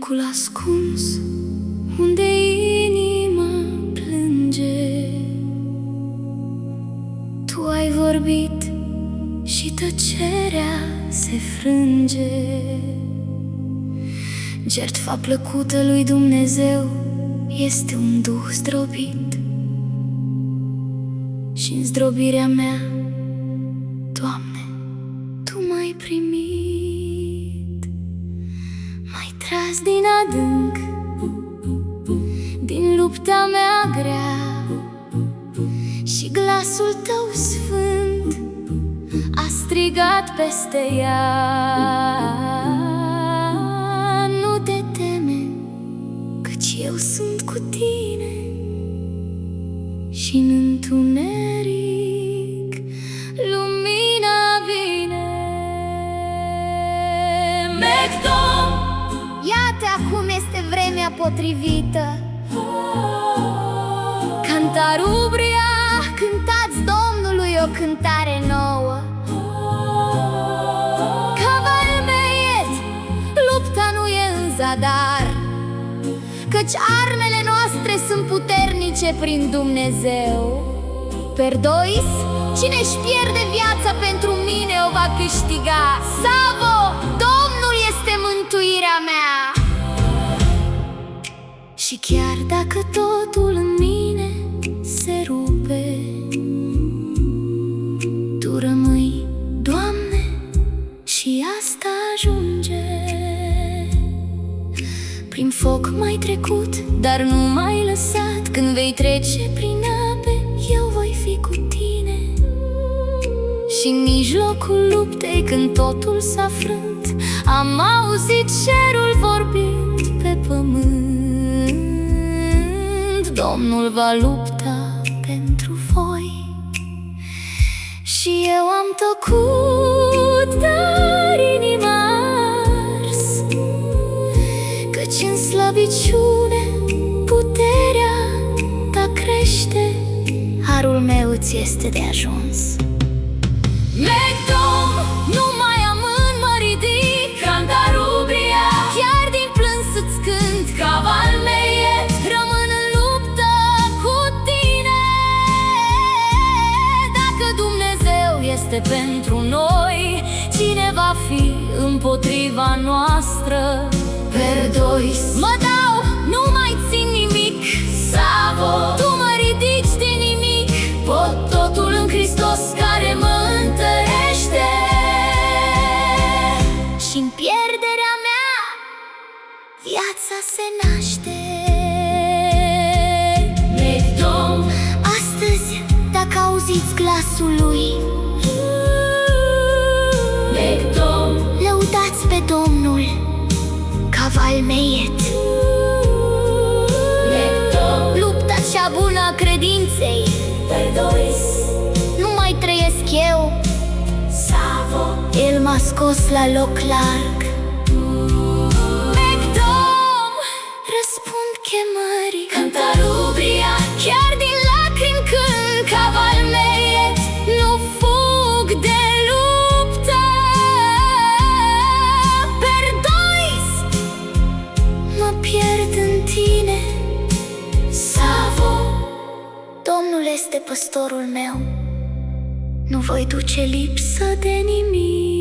locul ascuns unde inima plânge. Tu ai vorbit și tăcerea se frânge. Jertfa plăcută lui Dumnezeu este un duh zdrobit, și-n zdrobirea mea, Doamne, Tu m-ai primit. M-ai tras din adânc, din lupta mea grea, și glasul Tău sfânt a strigat peste ea. Nu te teme, căci eu sunt cu tine, și-n întuneric lumina vine. Mecdom! Iată, acum este vremea potrivită. Cantarubria, Cântați Domnului o cântare nouă. Cavalmeiet, Lupta nu e în zadar, căci armele noastre sunt puternice prin Dumnezeu. Perdois, cine-și pierde viața pentru mine o va câștiga. Savo, Domnul este mântuirea mea. și chiar dacă totul în mine se rupe, Tu rămâi, Doamne, și asta ajunge. Prin foc m-ai trecut, dar nu m-ai lăsat. Când vei trece prin ape, eu voi fi cu Tine. Și în mijlocul luptei, când totul s-a frânt, am auzit cerul vorbind pe pământ. Domnul va lupta pentru voi și eu am tăcut, dar inima ars, căci în slăbiciune puterea Ta crește, harul meu îți este de ajuns. Mecdom! Nu mai amân, mă ridic. Cantarubria, Chiar din plâns îți cânt. Cavalmeiet, Rămân în luptă cu Tine. Dacă Dumnezeu este pentru noi, cine va fi împotriva noastră? Perdois, Mă dau, nu mai țin nimic. Savo, Tu mă ridici din nimic. pot totul în Hristos care mă întărește. Și-n pierderea mea viața se naște. Mecdom! Astăzi, dacă auziți glasul Lui, Mecdom! lăudați pe Domnul, Cavalmeiet. Mecdom! Lupta cea bună a credinței, Perdois, nu mai trăiesc eu, Savo, El m-a scos la loc larg. Mecdom! Răspund chemării. Cantarubria, Chiar din lacrimi cânt. Cavalmeiet, nu fug de luptă. Perdois, mă pierd în Tine. Savo, Domnul este păstorul meu, nu voi duce lipsă de nimic.